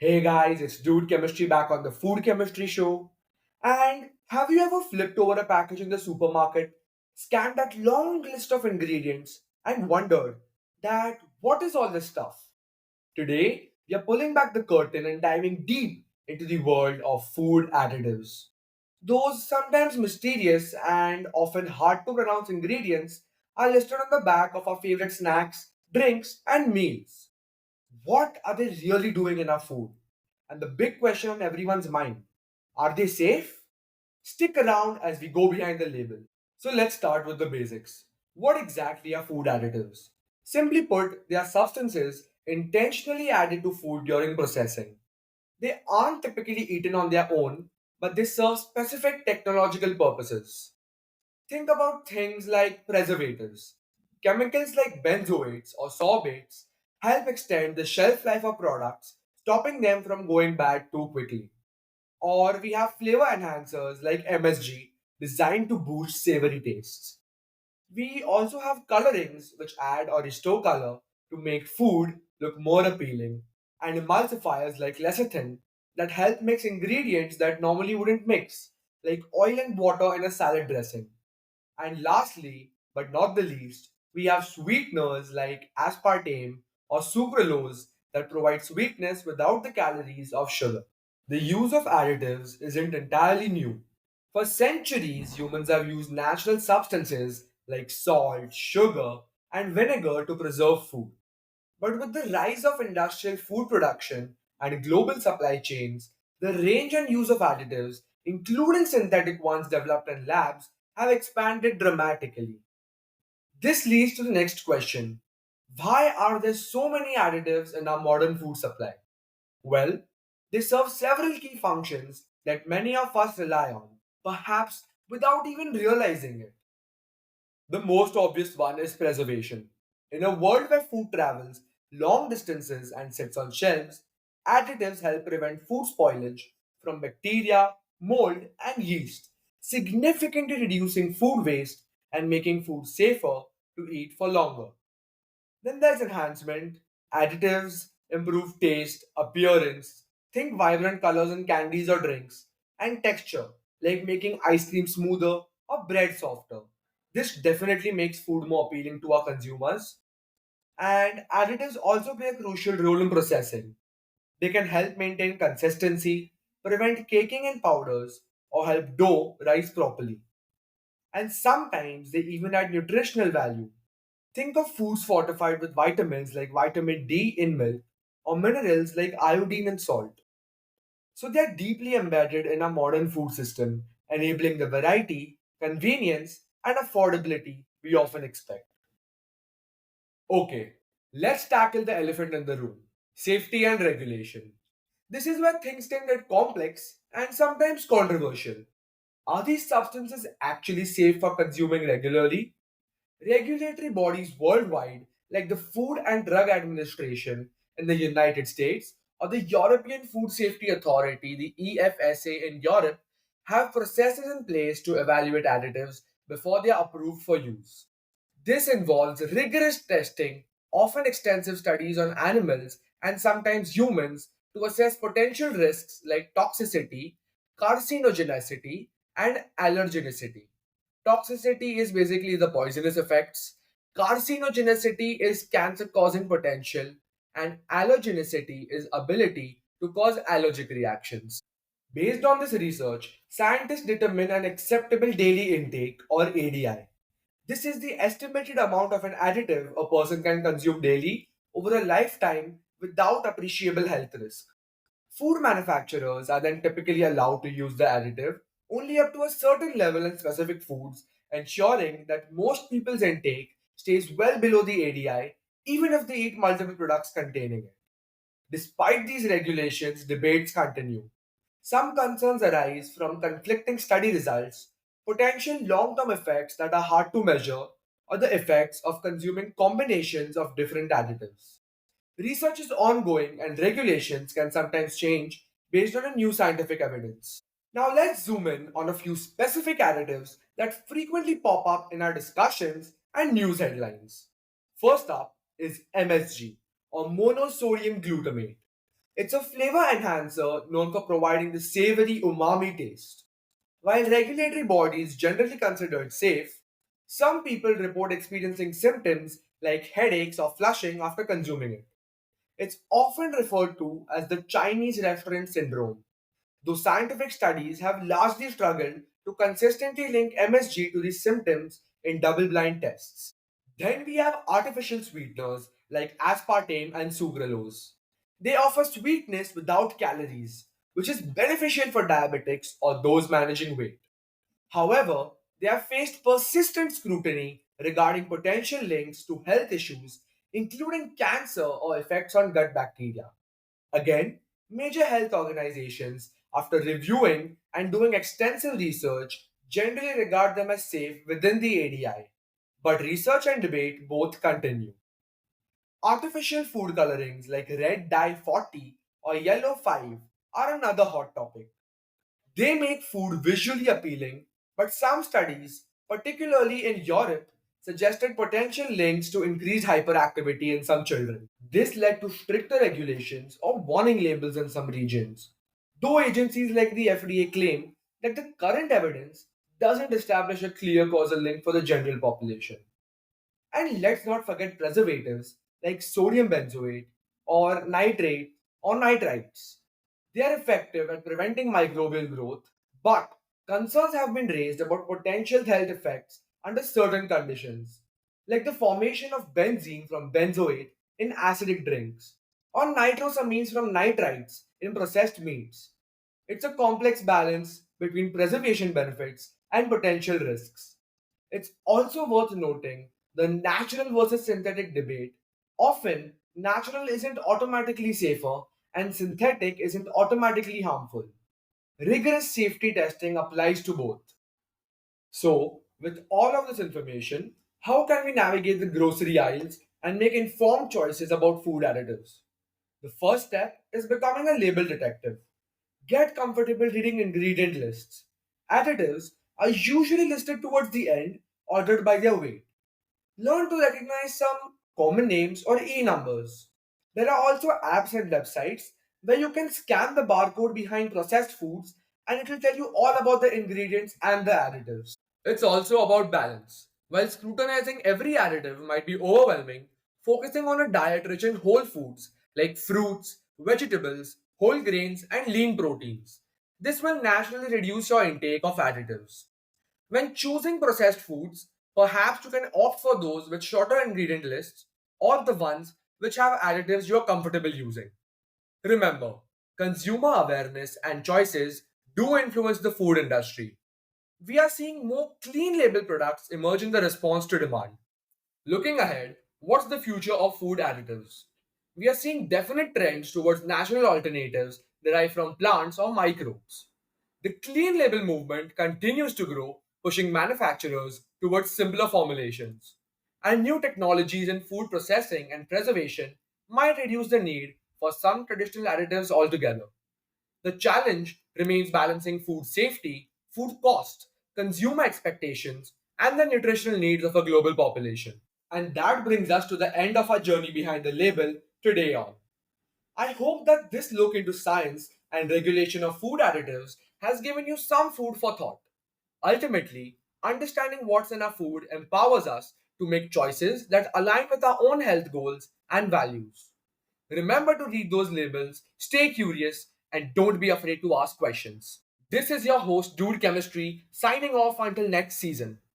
Hey guys, it's Dude Chemistry back on the Food Chemistry Show. And have you ever flipped over a package in the supermarket, scanned that long list of ingredients, and wondered that what is all this stuff? Today, we are pulling back the curtain and diving deep into the world of food additives. Those sometimes mysterious and often hard to pronounce ingredients are listed on the back of our favorite snacks, drinks, and meals. What are they really doing in our food? And the big question on everyone's mind, are they safe? Stick around as we go behind the label. So let's start with the basics. What exactly are food additives? Simply put, they are substances intentionally added to food during processing. They aren't typically eaten on their own, but they serve specific technological purposes. Think about things like preservatives. Chemicals like benzoates or sorbates help extend the shelf life of products, stopping them from going bad too quickly. Or we have flavor enhancers like MSG, designed to boost savory tastes. We also have colorings which add or restore color to make food look more appealing, and emulsifiers like lecithin that help mix ingredients that normally wouldn't mix, like oil and water in a salad dressing. And lastly, but not the least, we have sweeteners like aspartame or sucralose that provide sweetness without the calories of sugar. The use of additives isn't entirely new. For centuries, humans have used natural substances like salt, sugar, and vinegar to preserve food. But with the rise of industrial food production and global supply chains, the range and use of additives, including synthetic ones developed in labs, have expanded dramatically. This leads to the next question. Why are there so many additives in our modern food supply? Well, they serve several key functions that many of us rely on, perhaps without even realizing it. The most obvious one is preservation. In a world where food travels long distances and sits on shelves, additives help prevent food spoilage from bacteria, mold, and yeast, significantly reducing food waste and making food safer to eat for longer. Then there's enhancement. Additives improve taste, appearance, think vibrant colors in candies or drinks, and texture, like making ice cream smoother or bread softer. This definitely makes food more appealing to our consumers. And additives also play a crucial role in processing. They can help maintain consistency, prevent caking in powders, or help dough rise properly. And sometimes they even add nutritional value. Think of foods fortified with vitamins like vitamin D in milk or minerals like iodine and salt. So they are deeply embedded in our modern food system, enabling the variety, convenience, and affordability we often expect. Okay, let's tackle the elephant in the room, safety and regulation. This is where things can get complex and sometimes controversial. Are these substances actually safe for consuming regularly? Regulatory bodies worldwide, like the Food and Drug Administration in the United States or the European Food Safety Authority, the EFSA in Europe, have processes in place to evaluate additives before they are approved for use. This involves rigorous testing, often extensive studies on animals and sometimes humans, to assess potential risks like toxicity, carcinogenicity, and allergenicity. Toxicity is basically the poisonous effects, carcinogenicity is cancer causing potential, and allergenicity is ability to cause allergic reactions. Based on this research, scientists determine an acceptable daily intake or ADI. This is the estimated amount of an additive a person can consume daily over a lifetime without appreciable health risk. Food manufacturers are then typically allowed to use the additive only up to a certain level in specific foods, ensuring that most people's intake stays well below the ADI even if they eat multiple products containing it. Despite these regulations, debates continue. Some concerns arise from conflicting study results, potential long term effects that are hard to measure, or the effects of consuming combinations of different additives. Research is ongoing and regulations can sometimes change based on a new scientific evidence. Now let's zoom in on a few specific additives that frequently pop up in our discussions and news headlines. First up is MSG or monosodium glutamate. It's a flavor enhancer known for providing the savory umami taste. While regulatory bodies generally consider it safe, some people report experiencing symptoms like headaches or flushing after consuming it. It's often referred to as the Chinese restaurant syndrome, though scientific studies have largely struggled to consistently link MSG to these symptoms in double blind tests. Then we have artificial sweeteners like aspartame and sucralose. They offer sweetness without calories, which is beneficial for diabetics or those managing weight. However, they have faced persistent scrutiny regarding potential links to health issues, including cancer or effects on gut bacteria. Again, major health organizations, after reviewing and doing extensive research, generally regard them as safe within the ADI. But research and debate both continue. Artificial food colorings like red dye 40 or yellow 5 are another hot topic. They make food visually appealing, but some studies, particularly in Europe, suggested potential links to increased hyperactivity in some children. This led to stricter regulations or warning labels in some regions, though agencies like the FDA claim that the current evidence doesn't establish a clear causal link for the general population. And let's not forget preservatives like sodium benzoate or nitrate or nitrites. They are effective at preventing microbial growth, but concerns have been raised about potential health effects under certain conditions, like the formation of benzene from benzoate in acidic drinks or nitrosamines from nitrites in processed meats. It's a complex balance between preservation benefits and potential risks. It's also worth noting the natural versus synthetic debate. Often, natural isn't automatically safer and synthetic isn't automatically harmful. Rigorous safety testing applies to both. So, with all of this information, how can we navigate the grocery aisles and make informed choices about food additives? The first step is becoming a label detective. Get comfortable reading ingredient lists. Additives are usually listed towards the end, ordered by their weight. Learn to recognize some common names or E numbers. There are also apps and websites where you can scan the barcode behind processed foods and it will tell you all about the ingredients and the additives. It's also about balance. While scrutinizing every additive might be overwhelming, focusing on a diet rich in whole foods like fruits, vegetables, whole grains, and lean proteins. This will naturally reduce your intake of additives. When choosing processed foods, perhaps you can opt for those with shorter ingredient lists or the ones which have additives you're comfortable using. Remember, consumer awareness and choices do influence the food industry. We are seeing more clean label products emerge in the response to demand. Looking ahead, what's the future of food additives? We are seeing definite trends towards natural alternatives derived from plants or microbes. The clean label movement continues to grow, pushing manufacturers towards simpler formulations. And new technologies in food processing and preservation might reduce the need for some traditional additives altogether. The challenge remains balancing food safety, food cost, consumer expectations, and the nutritional needs of a global population. And that brings us to the end of our journey behind the label today on. I hope that this look into science and regulation of food additives has given you some food for thought. Ultimately, understanding what's in our food empowers us to make choices that align with our own health goals and values. Remember to read those labels, stay curious, and don't be afraid to ask questions. This is your host, Dude Chemistry, signing off until next season.